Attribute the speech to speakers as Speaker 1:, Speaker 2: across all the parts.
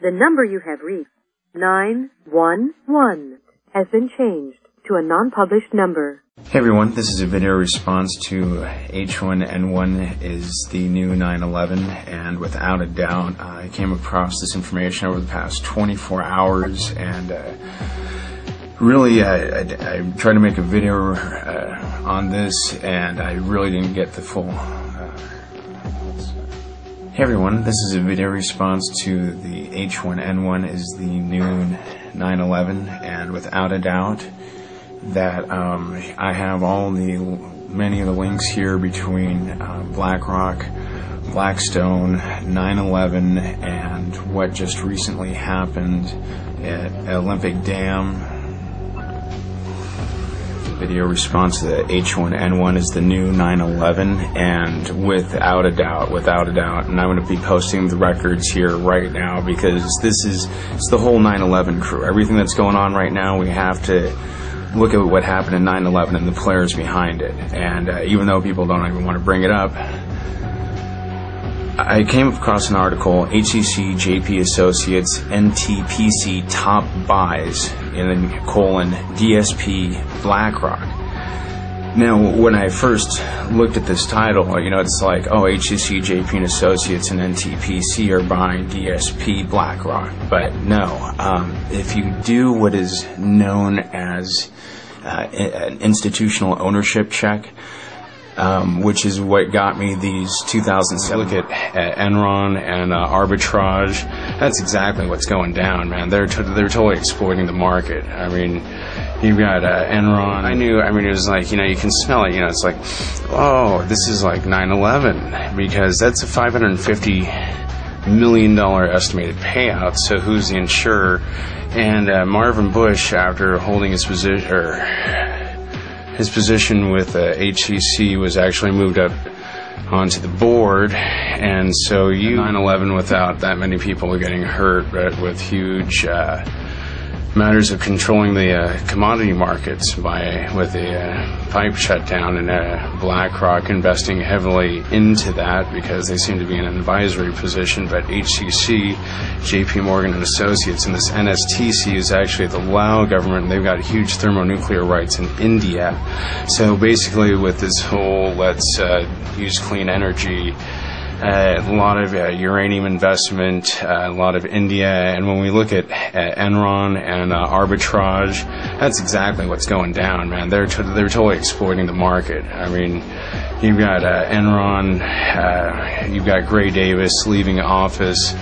Speaker 1: The number you have reached, 911, has been changed to a non-published number.
Speaker 2: Hey everyone, this is a video response to H1N1 is the new 9/11, and without a doubt I came across this information over the past 24 hours, and really I tried to make a video on this, and I really didn't get the full Hey everyone, this is a video response to the H1N1 is the new 9/11, and without a doubt that I have many of the links here between BlackRock, Blackstone, 9/11, and what just recently happened at Olympic Dam. Video response to the H1N1 is the new 9/11, and without a doubt, and I'm going to be posting the records here right now, because it's the whole 9/11 crew. Everything that's going on right now, we have to look at what happened in 9/11 and the players behind it. And even though people don't even want to bring it up, I came across an article, HCC, JP Associates, NTPC top buys, DSP BlackRock. Now, when I first looked at this title, it's like, oh, HCC, JP and Associates and NTPC are buying DSP BlackRock. But no, if you do what is known as an institutional ownership check, which is what got me these 2007. Look at Enron and ARBITRAGE. That's exactly what's going down, man. They're totally exploiting the market. I mean, you've got Enron. It was like, you can smell it. It's like, oh, this is like 9/11, because that's a $550 million estimated payout. So who's the insurer? And Marvin Bush, after holding his position with HCC, was actually moved up onto the board, and so 9/11 without that many people getting hurt, but with huge matters of controlling the commodity markets with the pipe shutdown, and BlackRock investing heavily into that because they seem to be in an advisory position. But HCC, JP Morgan and Associates, and this NSTC is actually the Lao government, and they've got huge thermonuclear rights in India. So basically, with this whole let's use clean energy, a lot of uranium investment, a lot of India, and when we look at Enron and ARBITRAGE, that's exactly what's going down, man. They're totally exploiting the market. I mean, you've got Enron, you've got Gray Davis leaving office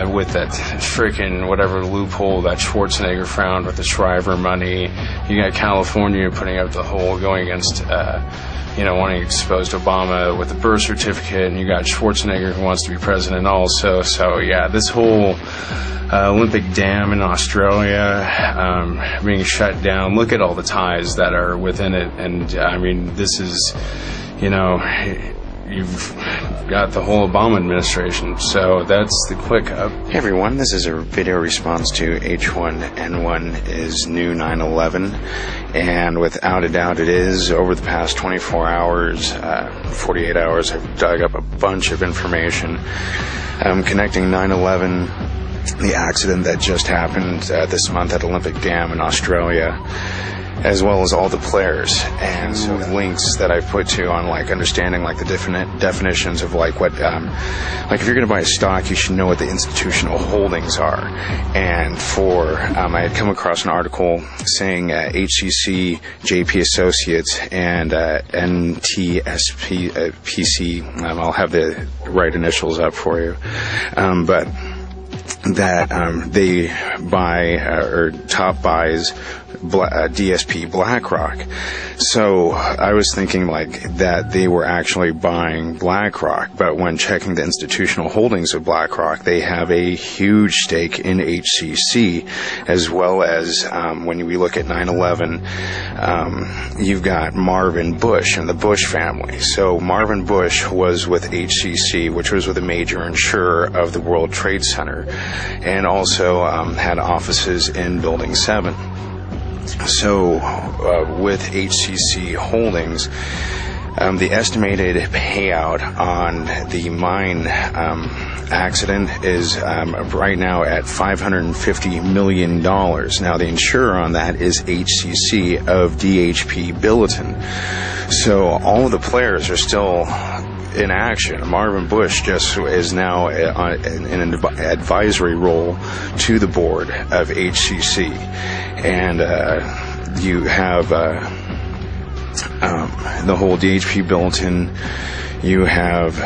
Speaker 2: with that frickin' whatever loophole that Schwarzenegger found with the Shriver money. You got California putting up the whole going against wanting to expose Obama with the birth certificate, and you got Schwarzenegger who wants to be president also. So yeah, this whole Olympic Dam in Australia being shut down, look at all the ties that are within it, and I mean, this is, you've got the whole Obama administration. So that's the quick up. Hey everyone, this is a video response to H1N1 is new 9/11, and without a doubt it is. Over the past 24 hours, 48 hours, I've dug up a bunch of information connecting 9/11, the accident that just happened this month at Olympic Dam in Australia, as well as all the players, and so links that I've put to on understanding the different definitions of what if you're going to buy a stock, you should know what the institutional holdings are. And I had come across an article saying HCC, JP Associates, and NTPC. I'll have the right initials up for you, but that they buy or top buys DSP BlackRock. So I was thinking that they were actually buying BlackRock, but when checking the institutional holdings of BlackRock, they have a huge stake in HCC, as well as when we look at 9/11, you've got Marvin Bush and the Bush family. So Marvin Bush was with HCC, which was with a major insurer of the World Trade Center, and also had offices in Building 7. So with HCC Holdings,
Speaker 3: The estimated payout on the mine accident is right now at $550 million. Now, the insurer on that is HCC of DHP Billiton. So all of the players are still in action. Marvin Bush just is now in an advisory role to the board of HCC. And you have the whole DHP Billiton, you have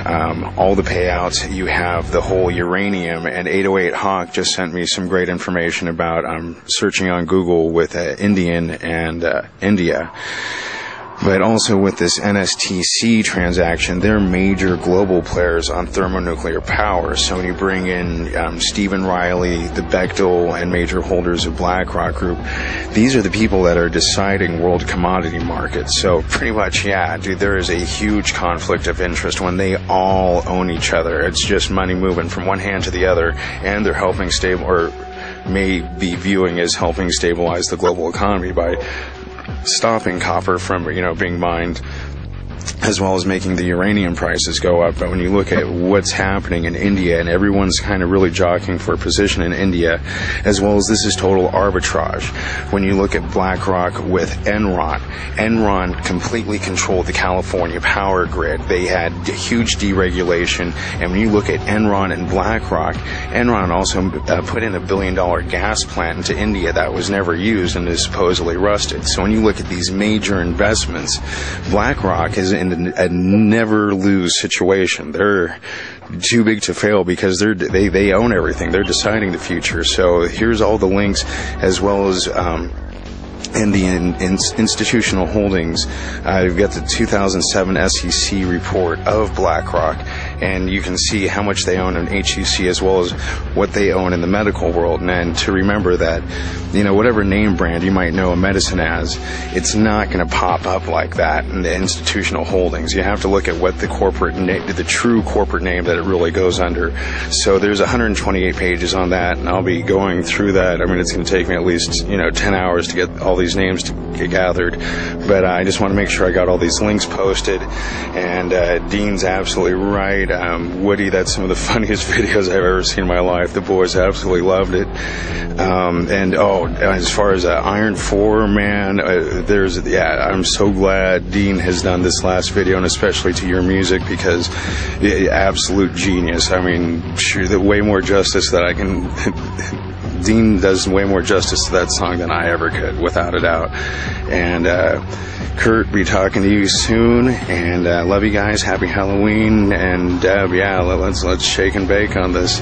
Speaker 3: all the payouts, you have the whole uranium, and 808 Hawk just sent me some great information about searching on Google with Indian and India. But also with this NTPC transaction, they're major global players on thermonuclear power. So when you bring in Stephen Riley, the Bechtel, and major holders of BlackRock Group, these are the people that are deciding world commodity markets. So pretty much, yeah, dude, there is a huge conflict of interest when they all own each other. It's just money moving from one hand to the other, and they're helping may be viewing as helping stabilize the global economy by stopping copper from, being mined, as well as making the uranium prices go up. But when you look at what's happening in India, and everyone's kind of really jockeying for a position in India, as well as this is total arbitrage. When you look at BlackRock with Enron completely controlled the California power grid. They had huge deregulation, and when you look at Enron and BlackRock, Enron also put in $1 billion gas plant into India that was never used and is supposedly rusted. So when you look at these major investments, BlackRock is in a never lose situation. They're too big to fail because they own everything. They're deciding the future. So here's all the links, as well as in the institutional holdings. You've got the 2007 SEC report of BlackRock, and you can see how much they own in HEC as well as what they own in the medical world. And to remember that, whatever name brand you might know a medicine as, it's not going to pop up like that in the institutional holdings. You have to look at what the corporate name, the true corporate name that it really goes under. So there's 128 pages on that, and I'll be going through that. I mean, it's going to take me at least 10 hours to get all these names to get gathered, but I just want to make sure I got all these links posted. And Dean's absolutely right. Woody, that's some of the funniest videos I've ever seen in my life. The boys absolutely loved it. And as far as Iron 4, man, I'm so glad Dean has done this last video, and especially to your music, because absolute genius. I mean, sure, way more justice that I can Dean does way more justice to that song than I ever could, without a doubt. And Kurt, be talking to you soon, and love you guys. Happy Halloween, and Deb, let's shake and bake on this.